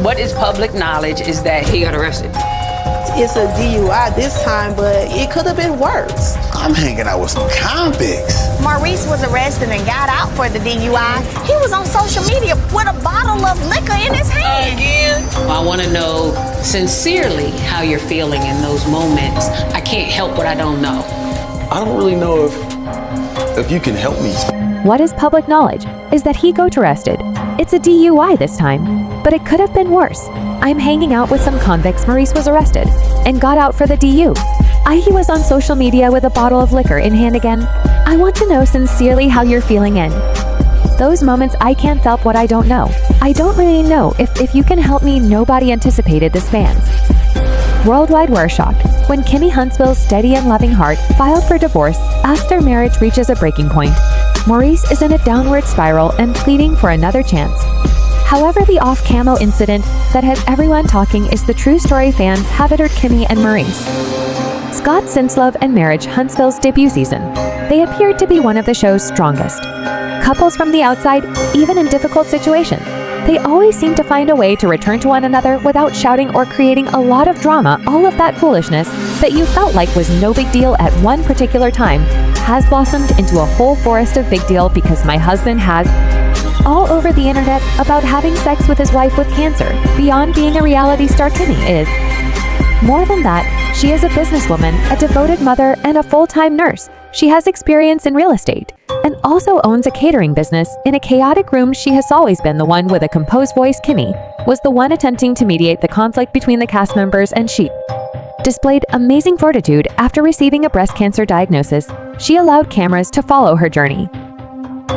What is public knowledge is that he got arrested. It's a DUI this time, but it could have been worse. I'm hanging out with some convicts. Maurice was arrested and got out for the DUI. He was on social media with a bottle of liquor in his hand. Again? I want to know sincerely how you're feeling in those moments. I can't help what I don't know. I don't really know if you can help me. What is public knowledge is that he got arrested. It's a DUI this time, but it could have been worse. I'm hanging out with some convicts. Maurice was arrested and got out for the DU. He was on social media with a bottle of liquor in hand again. I want to know sincerely how you're feeling in those moments. I can't help what I don't know. I don't really know if you can help me. Nobody anticipated this fans. Worldwide were shocked when Kimmy Huntsville's steady and loving heart filed for divorce as their marriage reaches a breaking point. Maurice is in a downward spiral and pleading for another chance. However, the off-camo incident that has everyone talking is the true story fans have it, Kimmy and Maurice. Scott Sinslove and Marriage Huntsville's debut season. They appeared to be one of the show's strongest couples from the outside, even in difficult situations. They always seem to find a way to return to one another without shouting or creating a lot of drama. All of that foolishness that you felt like was no big deal at one particular time has blossomed into a whole forest of big deal because my husband has all over the internet about having sex with his wife with cancer. Beyond being a reality star, Kimmy is more than that. She is a businesswoman, a devoted mother, and a full-time nurse. She has experience in real estate and also owns a catering business. In a chaotic room, she has always been the one with a composed voice. Kimmy was the one attempting to mediate the conflict between the cast members, and she displayed amazing fortitude. After receiving a breast cancer diagnosis, she allowed cameras to follow her journey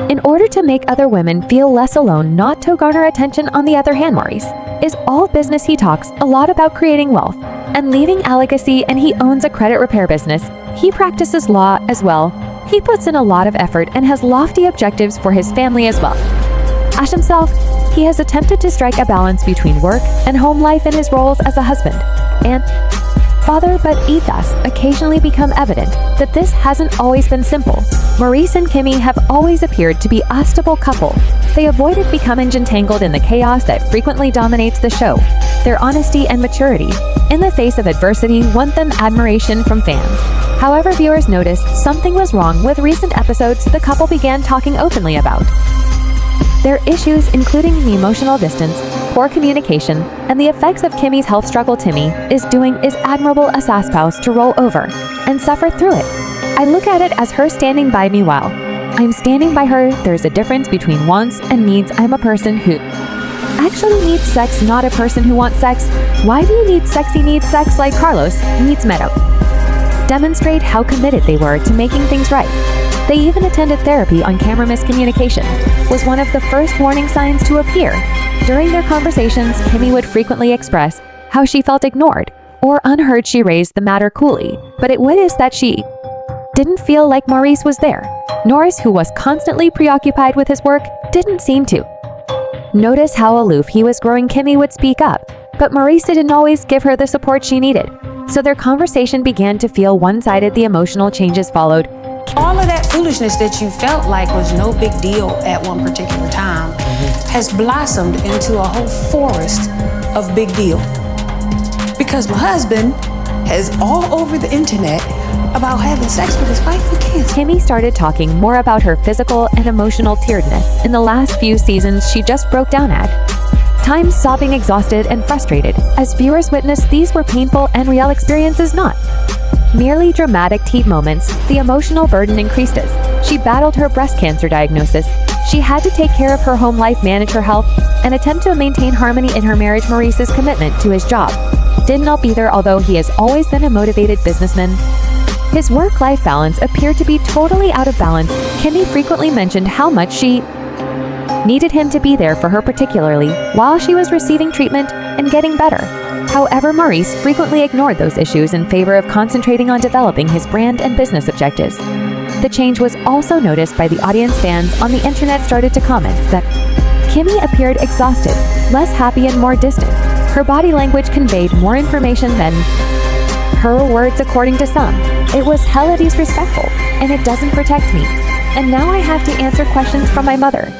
in order to make other women feel less alone, not to garner attention. On the other hand, Maurice is all business. He talks a lot about creating wealth and leaving a legacy, and he owns a credit repair business. He practices law as well. He puts in a lot of effort and has lofty objectives for his family as well. As himself, he has attempted to strike a balance between work and home life in his roles as a husband and father, but it does occasionally become evident that this hasn't always been simple. Maurice and Kimmy have always appeared to be a stable couple. They avoided becoming entangled in the chaos that frequently dominates the show. Their honesty and maturity in the face of adversity won them admiration from fans. However, viewers noticed something was wrong with recent episodes the couple began talking openly about their issues, including the emotional distance, poor communication, and the effects of Kimmy's health struggle. Timmy is doing is admirable as a spouse to roll over and suffer through it. I look at it as her standing by me while I'm standing by her. There's a difference between wants and needs. I'm a person who actually needs sex, not a person who wants sex. Why do you need sex? He needs sex like Carlos needs Meadow. Demonstrate how committed they were to making things right. They even attended therapy. On camera miscommunication was one of the first warning signs to appear. During their conversations, Kimmy would frequently express how she felt ignored or unheard. She raised the matter coolly, but it was that she didn't feel like Maurice was there. Maurice, who was constantly preoccupied with his work, didn't seem to notice how aloof he was growing. Kimmy would speak up, but Maurice didn't always give her the support she needed. So their conversation began to feel one-sided. The emotional changes followed. All of that foolishness that you felt like was no big deal at one particular time has blossomed into a whole forest of big deal. Because my husband is all over the internet about having sex with his wife with cancer. Kimmy started talking more about her physical and emotional tiredness. In the last few seasons, she just broke down at times, sobbing, exhausted, and frustrated. As viewers witnessed, these were painful and real experiences, not merely dramatic TV moments. The emotional burden increased as she battled her breast cancer diagnosis. She had to take care of her home life, manage her health, and attempt to maintain harmony in her marriage. Maurice's commitment to his job did not be there. Although he has always been a motivated businessman, his work-life balance appeared to be totally out of balance. Kimmy frequently mentioned how much she needed him to be there for her, particularly while she was receiving treatment and getting better. However, Maurice frequently ignored those issues in favor of concentrating on developing his brand and business objectives. The change was also noticed by the audience. Fans on the internet started to comment that Kimmy appeared exhausted, less happy, and more distant. Her body language conveyed more information than her words. According to some, it was hella disrespectful, and it doesn't protect me. And now I have to answer questions from my mother.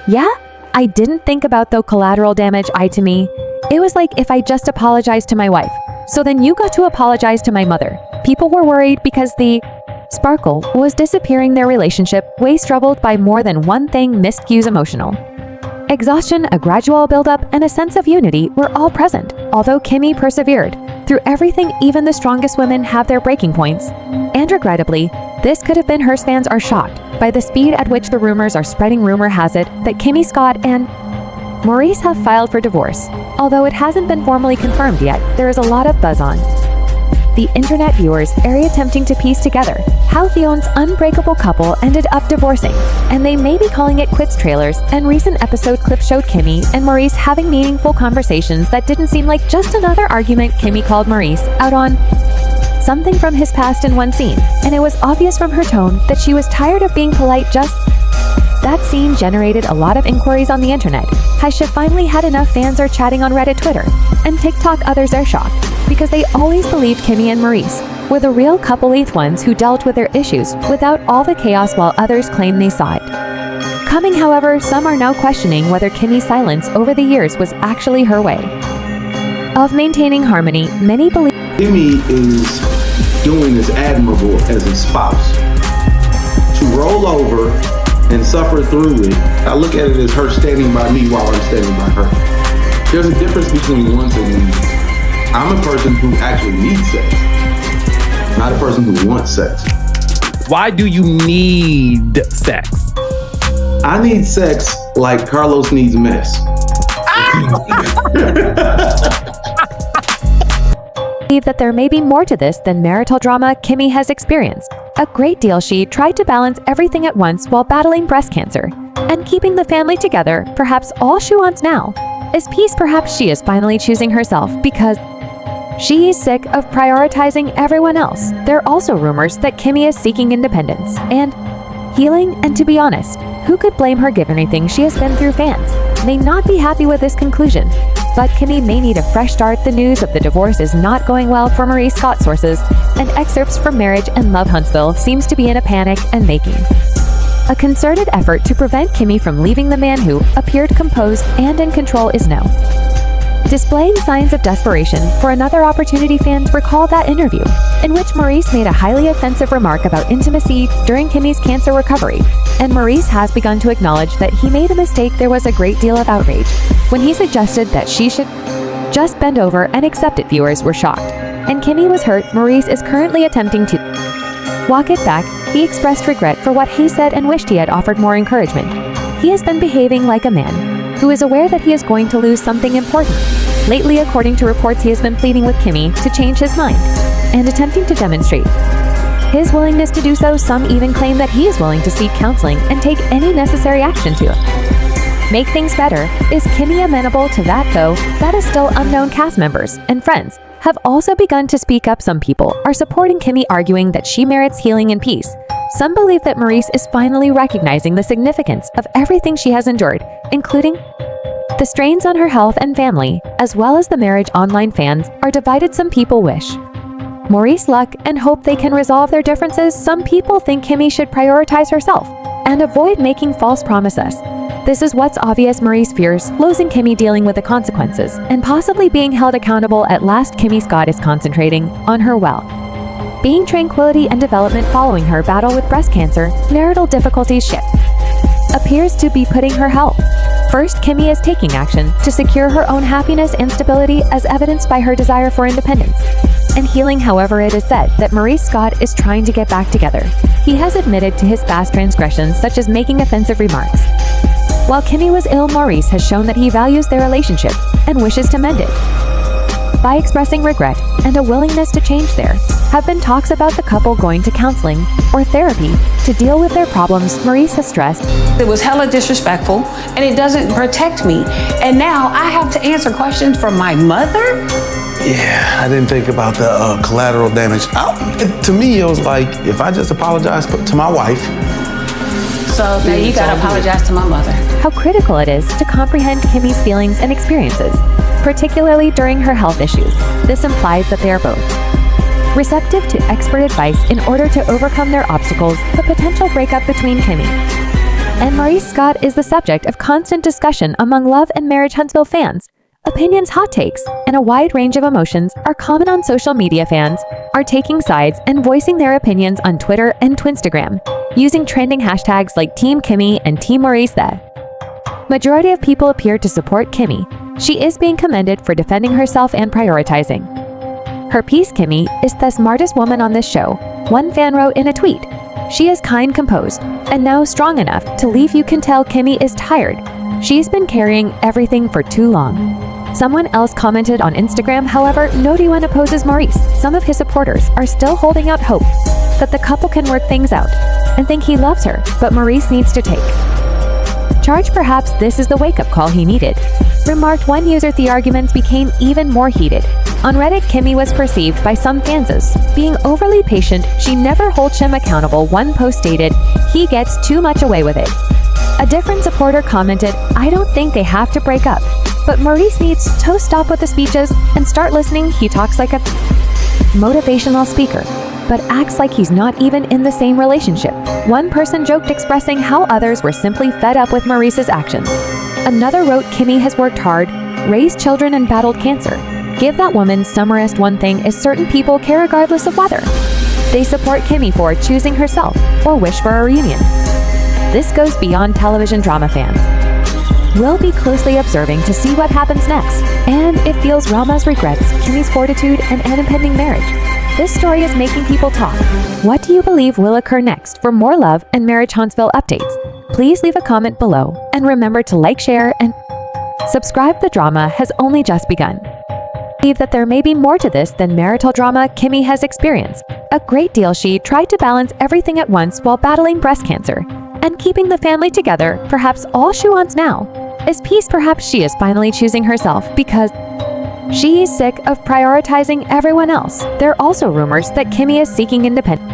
Yeah, I didn't think about the collateral damage. To me, It was like if I just apologized to my wife, so then you got to apologize to my mother. People were worried because the sparkle was disappearing. Their relationship was troubled by more than one thing: miscues, emotional exhaustion, a gradual buildup, and a sense of unity were all present. Although Kimmy persevered through everything, even the strongest women have their breaking points. And regrettably, this could have been her. Fans are shocked by the speed at which the rumors are spreading. Rumor has it that Kimmy Scott and Maurice have filed for divorce. Although it hasn't been formally confirmed yet, there is a lot of buzz on the internet. Viewers are attempting to piece together how Theon's unbreakable couple ended up divorcing, and they may be calling it quits. Trailers and recent episode clips showed Kimmy and Maurice having meaningful conversations that didn't seem like just another argument. Kimmy called Maurice out on something from his past in one scene, and it was obvious from her tone that she was tired of being polite. Just that scene generated a lot of inquiries on the internet. Has she finally had enough? Fans are chatting on Reddit, Twitter, and TikTok. Others are shocked because they always believed Kimmy and Maurice were the real couple, ones who dealt with their issues without all the chaos, while others claim they saw it coming. However, some are now questioning whether Kimmy's silence over the years was actually her way of maintaining harmony. Many believe Kimmy is doing as admirable as a spouse. To roll over and suffer through it, I look at it as her standing by me while I'm standing by her. There's a difference between wants and needs. I'm a person who actually needs sex, not a person who wants sex. Why do you need sex? I need sex like Carlos needs mess. that there may be more to this than marital drama Kimmy has experienced a great deal. She tried to balance everything at once while battling breast cancer and keeping the family together. Perhaps all she wants now is peace. Perhaps she is finally choosing herself because she is sick of prioritizing everyone else. There are also rumors that Kimmy is seeking independence and healing, and to be honest, who could blame her given everything she has been through? Fans may not be happy with this conclusion, but Kimmy may need a fresh start. The news of the divorce is not going well for Maurice. Scott sources and excerpts from Marriage and Love Huntsville seems to be in a panic and making a concerted effort to prevent Kimmy from leaving. The man who appeared composed and in control is now displaying signs of desperation for another opportunity. Fans recall that interview in which Maurice made a highly offensive remark about intimacy during Kimmy's cancer recovery, and Maurice has begun to acknowledge that he made a mistake. There was a great deal of outrage when he suggested that she should just bend over and accept it. Viewers were shocked, and Kimmy was hurt. Maurice is currently attempting to walk it back. He expressed regret for what he said and wished he had offered more encouragement. He has been behaving like a man who is aware that he is going to lose something important. Lately, according to reports, he has been pleading with Kimmy to change his mind and attempting to demonstrate his willingness to do so. Some even claim that he is willing to seek counseling and take any necessary action to make things better. Is Kimmy amenable to that, though? That is still unknown. Cast members and friends have also begun to speak up. Some people are supporting Kimmy, arguing that she merits healing and peace. Some believe that Maurice is finally recognizing the significance of everything she has endured, including the strains on her health and family, as well as the marriage. Online fans are divided. Some people wish Maurice luck and hope they can resolve their differences. Some people think Kimmy should prioritize herself and avoid making false promises. This is what's obvious. Maurice fears losing Kimmy, dealing with the consequences, and possibly being held accountable at last. Kimmy Scott is concentrating on her well-being, tranquility, and development following her battle with breast cancer. Marital difficulties shift appears to be putting her health first. Kimmy is taking action to secure her own happiness and stability, as evidenced by her desire for independence and healing. However, it is said that Maurice Scott is trying to get back together. He has admitted to his past transgressions, such as making offensive remarks. While Kimmy was ill, Maurice has shown that he values their relationship and wishes to mend it by expressing regret and a willingness to change. There have been talks about the couple going to counseling or therapy to deal with their problems. Maurice has stressed It was hella disrespectful, and it doesn't protect me. And now I have to answer questions from my mother? Yeah, I didn't think about the collateral damage. To me, it was like, if I just apologize to my wife. So now you gotta apologize to my mother. how critical it is to comprehend Kimmy's feelings and experiences, particularly during her health issues. This implies that they are both receptive to expert advice in order to overcome their obstacles. The potential breakup between Kimmy and Maurice Scott is the subject of constant discussion among Love and Marriage Huntsville fans. Opinions, hot takes, and a wide range of emotions are common on social media. Fans are taking sides and voicing their opinions on Twitter and Twinstagram, using trending hashtags like Team Kimmy and Team Maurice. The majority of people appear to support Kimmy. She is being commended for defending herself and prioritizing her peace. Kimmy is the smartest woman on this show, one fan wrote in a tweet. She is kind, composed, and now strong enough to leave. You can tell Kimmy is tired. She's been carrying everything for too long. Someone else commented on Instagram, however, no one opposes Maurice. Some of his supporters are still holding out hope that the couple can work things out and think he loves her, but Maurice needs to take charge. Perhaps this is the wake-up call he needed, remarked one user. The arguments became even more heated. On Reddit, Kimmy was perceived by some fans as being overly patient. She never holds him accountable. One post stated, "He gets too much away with it." A different supporter commented, "I don't think they have to break up, but Maurice needs to stop with the speeches and start listening. He talks like a motivational speaker, but acts like he's not even in the same relationship." One person joked, expressing how others were simply fed up with Maurice's actions. Another wrote, "Kimmy has worked hard, raised children, and battled cancer. Give that woman some rest." One thing is certain: people care regardless of whether they support Kimmy for choosing herself or wish for a reunion. This goes beyond television drama. Fans will be closely observing to see what happens next, and it feels Rama's regrets, Kimmy's fortitude, and an impending marriage. This story is making people talk. What do you believe will occur next? For more love and marriage Huntsville updates, please leave a comment below, and remember to like, share, and subscribe. The drama has only just begun. I believe that there may be more to this than marital drama. Kimmy has experienced a great deal. She tried to balance everything at once while battling breast cancer and keeping the family together. Perhaps all she wants now is peace. Perhaps she is finally choosing herself because she is sick of prioritizing everyone else. There are also rumors that Kimmy is seeking independence.